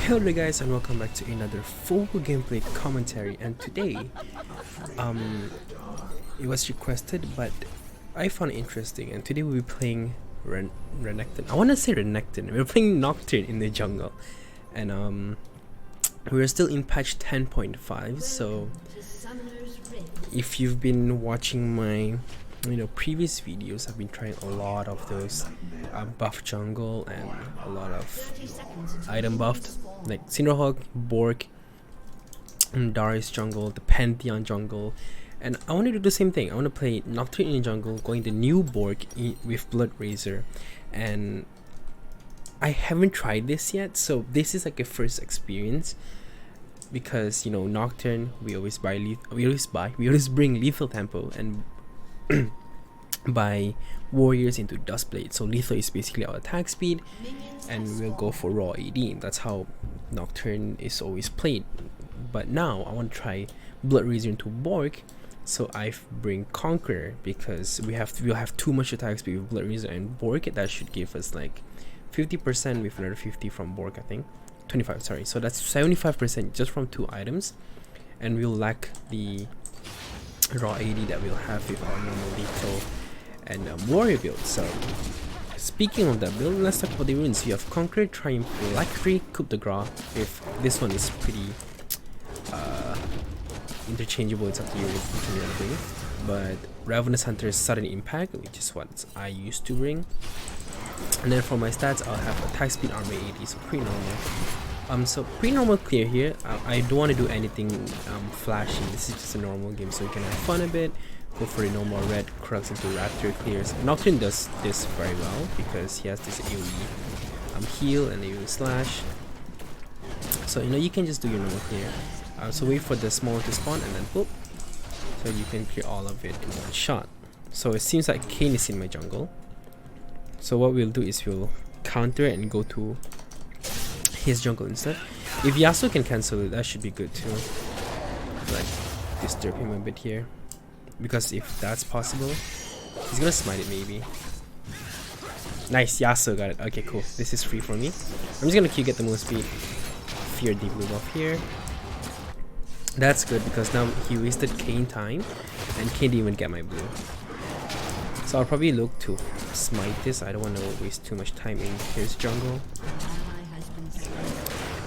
Hello there guys, and welcome back to another full gameplay commentary. And today it was requested but I found it interesting, and today we'll be playing Renekton. I want to say Renekton. We're playing Nocturne in the jungle, and we're still in patch 10.5. so if you've been watching my previous videos, I've been trying a lot of those buff jungle and a lot of item buffed like Cinderhawk, Bork, and Darius jungle, the Pantheon jungle, and I want to do the same thing. I want to play Nocturne in the jungle, going the new Bork with Blood Razor, and I haven't tried this yet, so this is like a first experience. Because Nocturne, we always bring lethal tempo and by warriors into Duskblade. So lethal is basically our attack speed, and we'll go for raw AD. That's how Nocturne is always played. But now I want to try Blood Razor into Bork, so I bring Conqueror because we'll have too much attack speed with Blood Razor and Bork. That should give us like 50% with another 50 from Bork, I think 25, sorry, so that's 75% just from 2 items, and we'll lack the raw AD that we'll have with our normal lethal and warrior build. So speaking of that build, let's talk about the runes. You have Conqueror, Triumph, Alacrity, Coup de Grace. If this one is pretty interchangeable, it's up to you if you want to bring it. But Ravenous Hunter is Sudden Impact, which is what I used to bring. And then for my stats, I'll have attack speed, armor 80, so pretty normal. So pretty normal clear here. I don't want to do anything flashy. This is just a normal game, so you can have fun a bit. Go for the normal red Crux into Raptor clears. Nocturne does this very well because he has this AoE heal and AoE slash. So you can just do your normal clear. So wait for the small to spawn and then boop. So you can clear all of it in one shot. So it seems like Kayn is in my jungle. So what we'll do is we'll counter it and go to his jungle instead. If Yasuo can cancel it, that should be good too. Like disturb him a bit here, because if that's possible, he's gonna smite it maybe. Nice, Yasuo got it. Okay, cool. This is free for me. I'm just gonna Q get the most speed. Fear deep blue buff here. That's good because now he wasted Kayn time and Kayn didn't even get my blue. So I'll probably look to smite this. I don't want to waste too much time in his jungle.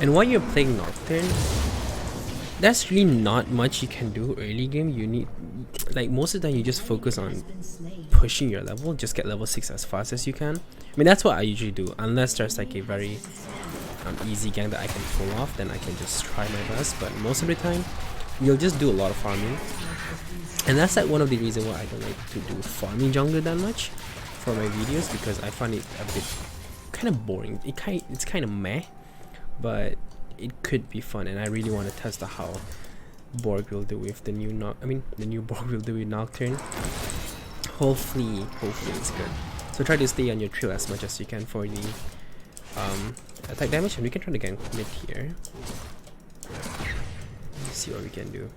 And while you're playing Nocturne, there's really not much you can do early game. You need, like, most of the time you just focus on pushing your level. Just get level 6 as fast as you can. I mean, that's what I usually do, unless there's like a very easy gang that I can pull off, then I can just try my best. But most of the time you'll just do a lot of farming, and that's like one of the reasons why I don't like to do farming jungle that much for my videos, because I find it a bit kind of boring. It's kind of meh, but it could be fun, and I really want to test how Borg will do with the new Borg will do with Nocturne. Hopefully it's good. So try to stay on your trail as much as you can for the attack damage, and we can try to gank mid here. Let's see what we can do.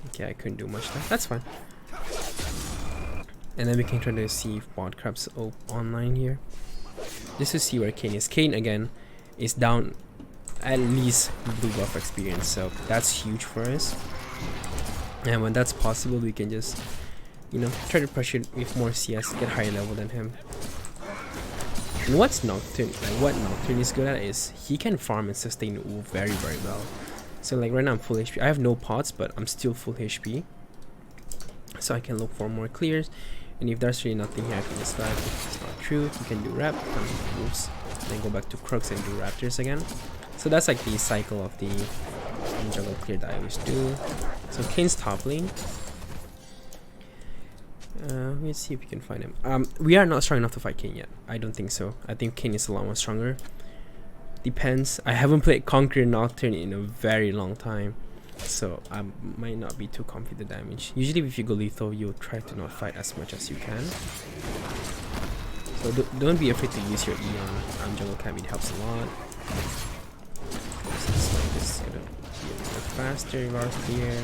Okay, I couldn't do much there. That's fine. And then we can try to see if bot crab's online here, just to see where Kayn is. Kayn again is down at least blue buff experience, so that's huge for us. And when that's possible, we can just try to pressure with more CS, get higher level than him. And what Nocturne is good at is he can farm and sustain very well. So like right now I'm full HP. I have no pots, but I'm still full HP, so I can look for more clears. And if there's really nothing here, I can just dive. If it's not true, you can do rep, moves, then go back to Crux and do Raptors again. So that's like the cycle of the jungle clear that I always do. So Kayn's top lane. Let's see if we can find him. We are not strong enough to fight Kayn yet. I don't think so. I think Kayn is a lot more stronger. Depends. I haven't played Conqueror Nocturne in a very long time, so I might not be too confident damage. Usually if you go lethal, you'll try to not fight as much as you can. So don't be afraid to use your E on jungle camp. It helps a lot. This is gonna be a bit faster Varth here.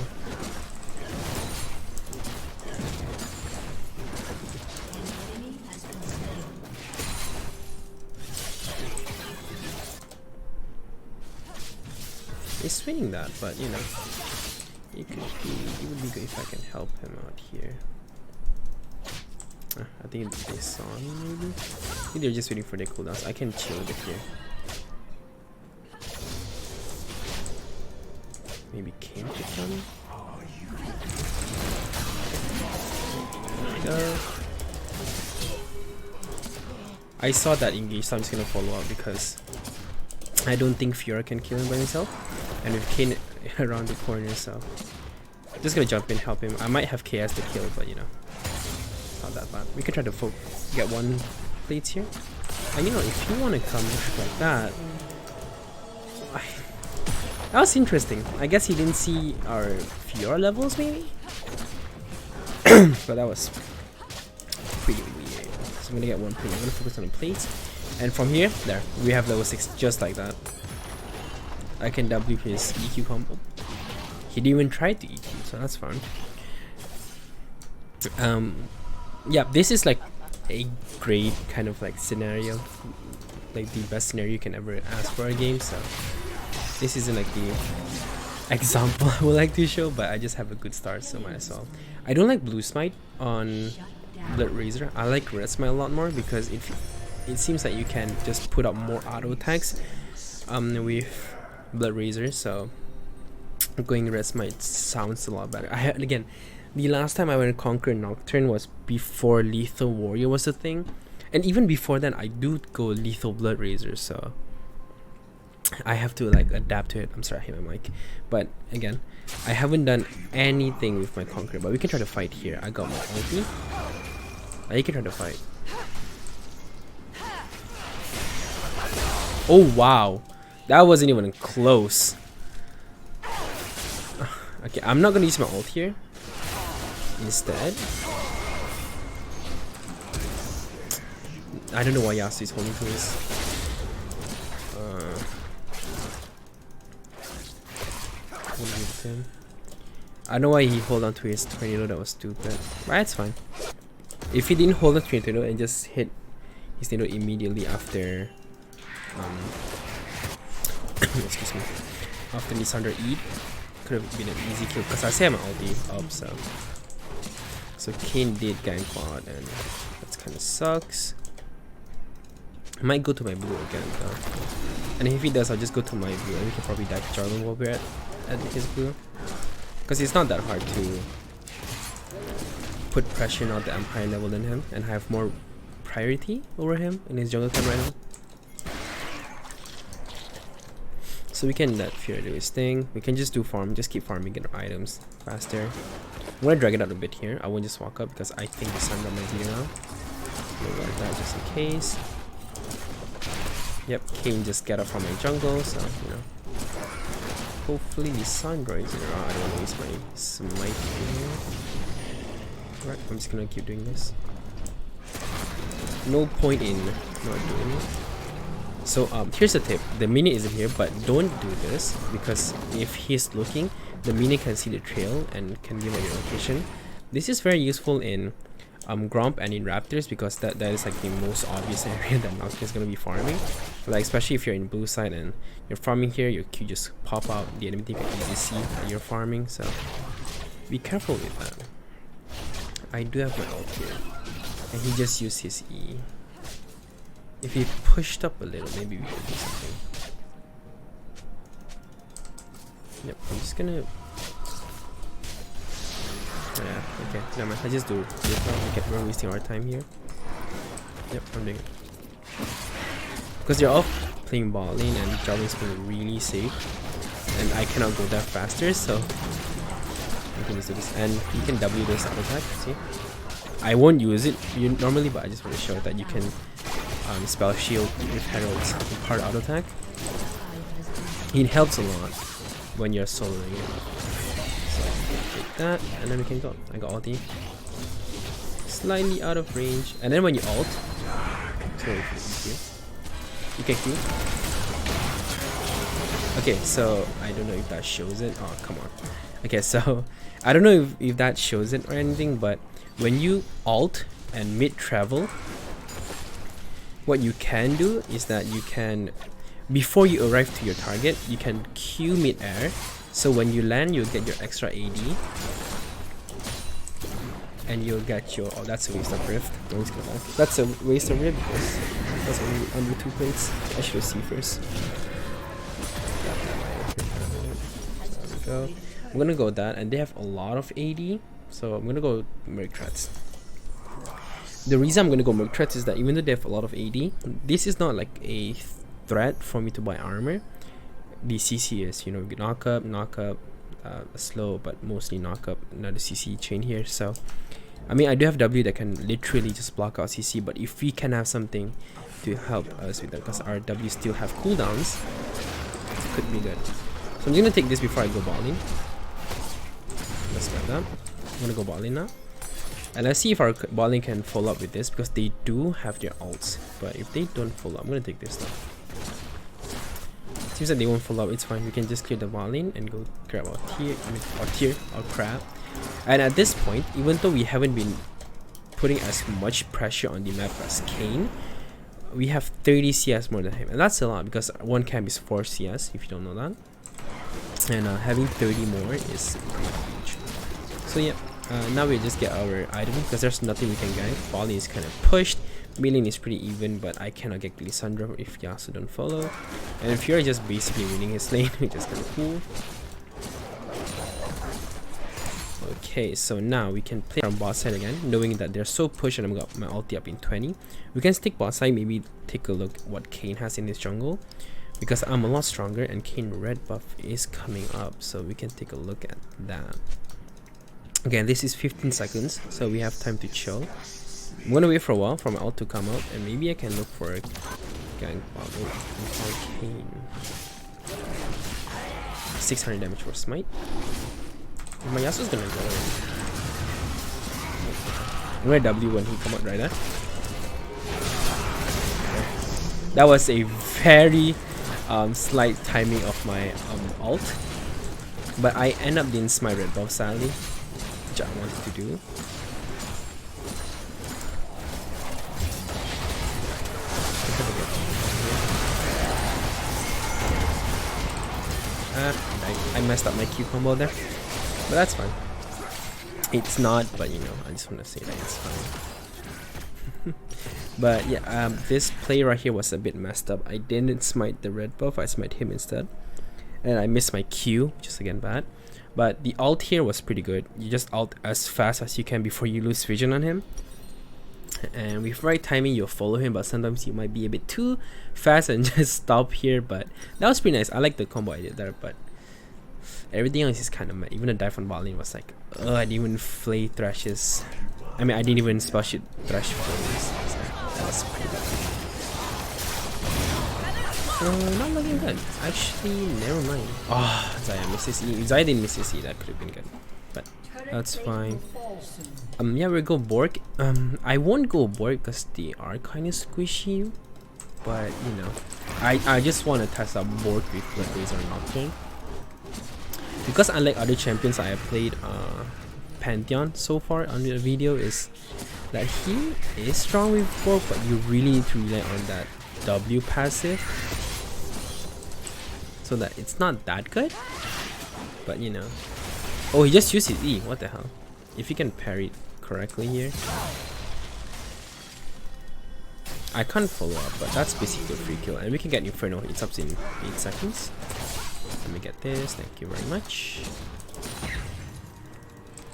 He's swinging that, but you know, it would be good if I can help him out here. I think they saw me maybe. I think they're just waiting for their cooldowns. I can chill a bit here. Maybe King could come. I saw that engage, so I'm just gonna follow up because I don't think Fiora can kill him by himself, and with Kane around the corner, so I'm just gonna jump in, help him. I might have KS to kill, but you know, it's not that bad. We can try to get one plates here, and you know, if you want to come like that, that was interesting. I guess he didn't see our Fiora levels, maybe, but that was pretty weird. So I'm gonna get one plate. I'm gonna focus on the plates, and from here, there we have level 6 just like that. I can W his EQ combo. He didn't even try to EQ, so that's fun. Yeah, this is like a great kind of like scenario, like the best scenario you can ever ask for a game. So this isn't like the example I would like to show, but I just have a good start, so might as well. I don't like Blue Smite on Blood Razor. I like Red Smite a lot more because it seems like you can just put up more auto attacks with Blood Razor, so going Red Smite sounds a lot better. Again, the last time I went to Conqueror Nocturne was before Lethal Warrior was a thing, and even before then I do go Lethal Blood Razor, so I have to like adapt to it. I'm sorry, I hit my mic, but again, I haven't done anything with my Conqueror, but we can try to fight here. I got my ulti. I can try to fight. Oh wow, that wasn't even close. Okay, I'm not gonna use my ult here. Instead, I don't know why Yasuo is holding to this. I know why he hold on to his tornado. That was stupid. Right, it's fine. If he didn't hold on to his tornado and just hit his tornado immediately after, excuse me, after Lissandra E, could have been an easy kill. Because I say I'm ulti up, so Kane did gank bot, and that kind of sucks. I might go to my blue again though, and if he does, I'll just go to my blue, and we can probably die to Jarvan while we're at his blue, because it's not that hard to put pressure on the Empire level than him and have more priority over him in his jungle camp right now. So we can let Fiora do his thing. We can just do farm, just keep farming, get our items faster. I'm gonna drag it out a bit here. I won't just walk up because I think the sun might be around. We'll let that just in case. Yep, Kane just get up from my jungle, so you know. Hopefully the Sandra is around. I don't want to use my smite here. Right, I'm just gonna keep doing this. No point in not doing it. So here's the tip. The minion isn't here, but don't do this because if he's looking, the minion can see the trail and can give like your location. This is very useful in Gromp and in Raptors because that is like the most obvious area that Nocturne is gonna be farming. Like especially if you're in blue side and you're farming here, your Q just pop out, the enemy team can easily see that you're farming. So be careful with that. I do have my ult here, and he just used his E. If he pushed up a little, maybe we could do something. Yep, I'm just gonna. Yeah, okay, never mind. I just do this now. We're wasting our time here. Yep, I'm doing it. Because they're all playing bot lane and Jarvan's playing really safe. And I cannot go that faster, so I can just do this. And you can W this auto attack, see? I won't use it normally, but I just want to show that you can spell shield with heralds in part auto attack. It helps a lot when you're soloing it. So take that, and then we can go. I got ulti. Slightly out of range, and then when you ult, so you can Q. Okay, so I don't know if that shows it. Oh, come on. Okay, so I don't know if that shows it or anything, but when you ult and mid travel, what you can do is that you can before you arrive to your target, you can Q mid-air. So when you land, you'll get your extra AD. And you'll get your... Oh, that's a waste of Rift. That's a waste of Rift because that's only under 2 plates. I should have C first. There we go. I'm gonna go with that, and they have a lot of AD. So I'm gonna go Merzs. The reason I'm gonna go Merzs is that even though they have a lot of AD, this is not like a threat for me to buy armor. The CC is, you know, knock up, slow, but mostly knock up. Another CC chain here. So I mean, I do have W that can literally just block out CC, but if we can have something to help us with that, because our W still have cooldowns, it could be good. So I'm just gonna take this before I go balling. Let's grab that. I'm gonna go balling now. And let's see if our balling can follow up with this, because they do have their ults. But if they don't follow up, I'm gonna take this now. Seems like they won't follow up, it's fine. We can just clear the balling and go grab our our crab. And at this point, even though we haven't been putting as much pressure on the map as Kayn, we have 30 CS more than him. And that's a lot, because one camp is 4 CS, if you don't know that. And having 30 more is pretty huge. So yeah, now we just get our item, because there's nothing we can get. Volley is kind of pushed. Melee is pretty even, but I cannot get Lissandra if Yasuo don't follow. And if you're just basically winning his lane, which is kind of cool. Okay, so now we can play on bot side again, knowing that they're so pushed, and I've got my ulti up in 20. We can stick bot side, maybe take a look what Kayn has in his jungle, because I'm a lot stronger and Kayn red buff is coming up, so we can take a look at that. Again, this is 15 seconds, so we have time to chill. I'm gonna wait for a while for my ult to come out, and maybe I can look for a gank bubble on Kayn. 600 damage for smite. My Yasuo's gonna go. I'm gonna W when he come out right there. That was a very slight timing of my ult, but I end up didn't smite red buff sadly, which I wanted to do. I messed up my Q combo there, but that's fine. It's not, but you know, I just want to say that it's fine. But yeah, this play right here was a bit messed up. I didn't smite the red buff, I smite him instead, and I missed my Q, which is again bad. But the ult here was pretty good. You just ult as fast as you can before you lose vision on him, and with right timing you'll follow him, but sometimes you might be a bit too fast and just stop here. But that was pretty nice. I like the combo I did there, but everything else is kind of mad. Even the dive on bot lane was like, I didn't even flay thrashes. I mean, I didn't even spell shit thrash flames. So that was pretty bad. Not looking good. Actually, never mind. Oh, Zaya missed his E. If Zaya didn't miss his E, that could have been good. But that's fine. Yeah, we'll go Borg. I won't go Borg because they are kind of squishy. But, you know, I just want to test out Borg with Blood Razor or Nocturne. Because unlike other champions I have played Pantheon so far on the video, is that he is strong with Borg, but you really need to rely on that W passive, so that it's not that good. But you know, oh, he just used his E, what the hell. If he can parry correctly here, I can't follow up, but that's basically a free kill, and we can get Inferno hits ups in 8 seconds. Let me get this, thank you very much.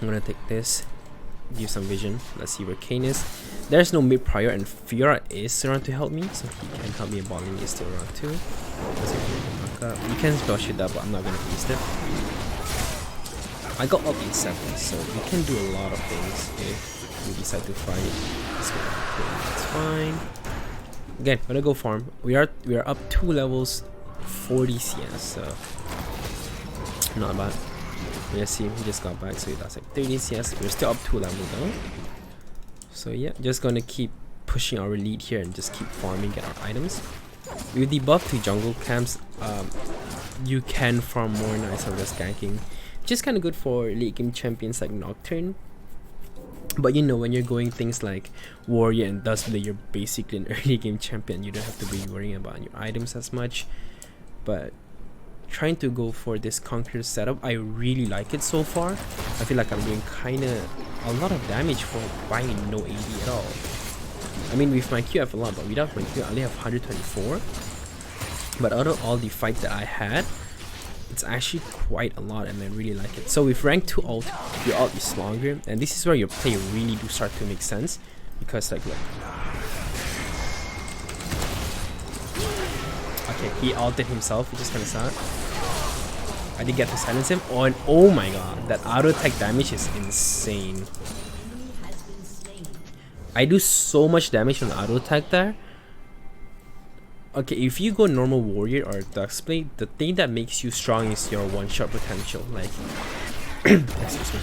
I'm gonna take this, give some vision. Let's see where Kayn is. There's no mid prior, and Fiora is around to help me, so he can help me. Balling is still around too. You can spell shit up, but I'm not gonna waste it. I got up in 7, so we can do a lot of things if we decide to fight. It's fine. Again, gonna go farm. We are up 2 levels, 40 CS, so not bad. Yeah, see, he just got back, so that's like 30 CS. We're still up 2 levels though. So yeah, just gonna keep pushing our lead here and just keep farming, get our items. With the buff to jungle camps, you can farm more nice of just ganking, which is kind of good for late game champions like Nocturne. But you know, when you're going things like Warrior and Duskblade, you're basically an early game champion. You don't have to be worrying about your items as much. But trying to go for this Conqueror setup, I really like it so far. I feel like I'm doing kinda a lot of damage for buying no AD at all. I mean, with my Q I have a lot, but without my Q I only have 124. But out of all the fights that I had, it's actually quite a lot, and I really like it. So with rank 2 ult, your ult is longer, and this is where your play really do start to make sense, because like look. Okay, he ulted himself, which is kind of sad. I did get to silence him. Oh, and oh my god, that auto attack damage is insane. I do so much damage on auto attack there. Okay, if you go normal Warrior or Duskblade, the thing that makes you strong is your one-shot potential. Like, excuse me,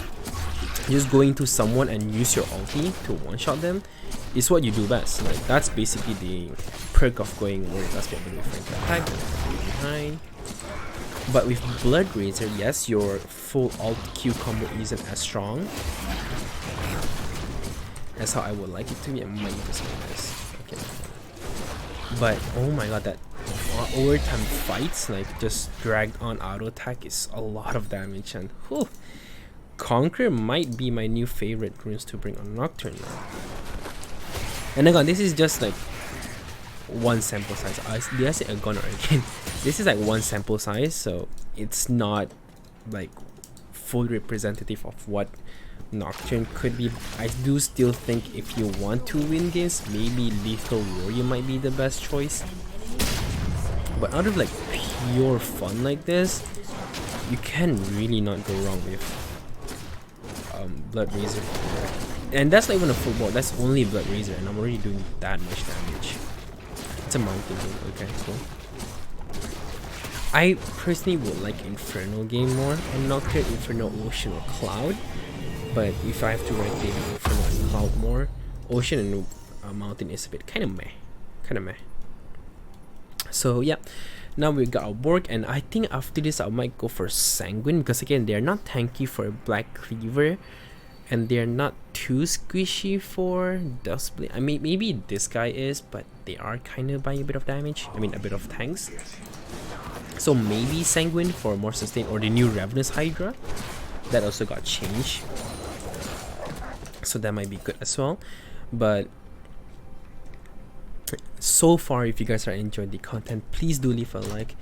just going to someone and use your ulti to one-shot them is what you do best. Like, that's basically the perk of going Warrior Duskblade with different attack behind. But with Blood Razor, yes, your full alt Q combo isn't as strong as how I would like it to be. I might use this. Okay. But oh my god, that overtime fights, like just dragged on auto attack, is a lot of damage, and whew, Conqueror might be my new favorite runes to bring on Nocturne now. And again, this is just like one sample size. Did I say a gunner again? This is like one sample size, so it's not like full representative of what Nocturne could be. I do still think if you want to win games, maybe Lethal Warrior might be the best choice. But out of like pure fun like this, you can really not go wrong with Blood Razor. And that's not even a full board, that's only Blood Razor, and I'm already doing that much damage. It's a mountain game. Okay, cool. I personally would like Infernal game more on Nocturne, Infernal, Ocean, or Cloud. But if I have to rank maybe Infernal and Cloud more, Ocean and Mountain is a bit kind of meh. So yeah, now we got our Borg, and I think after this I might go for Sanguine, because again, they're not tanky for Black Cleaver, and they're not too squishy for Duskblade. I mean, maybe this guy is, but they are kind of buying a bit of damage. I mean, a bit of tanks. So maybe Sanguine for more sustain, or the new Ravenous Hydra that also got changed, so that might be good as well. But so far, if you guys are enjoying the content, please do leave a like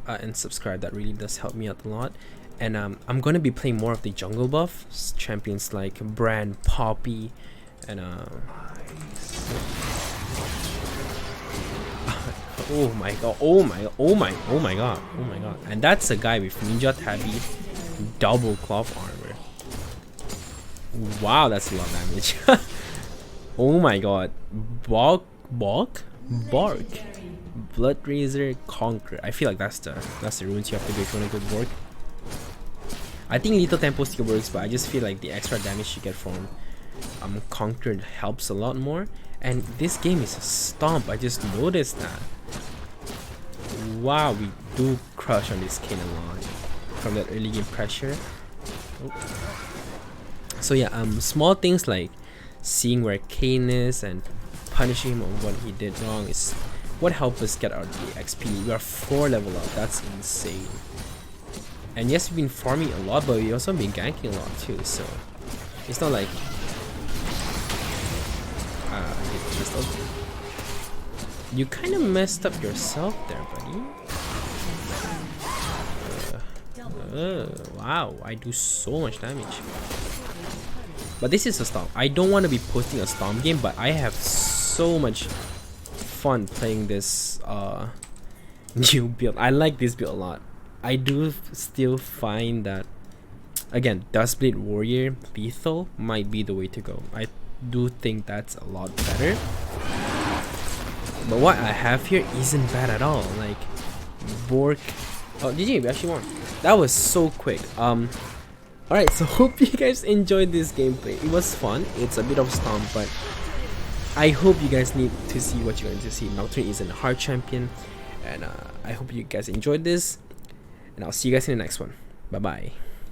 and subscribe. That really does help me out a lot. And I'm gonna be playing more of the jungle buff champions like Brand, Poppy, and oh my god, oh my god, and that's a guy with Ninja Tabby double cloth armor. Wow, that's a lot of damage. Oh my god. Bark, Blood Razor, Conqueror. I feel like that's the runes you have to do if you want to go Borg. I think Lethal Tempo still works, but I just feel like the extra damage you get from Conqueror helps a lot more. And this game is a stomp, I just noticed that. Wow, we do crush on this Kane a lot from that early game pressure. Oh. So yeah, small things like seeing where Kane is and punishing him on what he did wrong is what helped us get our XP. We are 4 level up, that's insane. And yes, we've been farming a lot, but we also been ganking a lot too, so it's not like you kind of messed up yourself there, buddy. Wow, I do so much damage. But this is a stomp. I don't want to be posting a stomp game, but I have so much fun playing this new build. I like this build a lot. I do still find that, again, Duskblade Warrior Lethal might be the way to go. I do think that's a lot better. But what I have here isn't bad at all. Like Borg. Oh, GG, we actually won. That was so quick. Alright, so hope you guys enjoyed this gameplay. It was fun. It's a bit of stomp, but I hope you guys need to see what you're going to see. Nocturne is a hard champion, and I hope you guys enjoyed this, and I'll see you guys in the next one. Bye bye.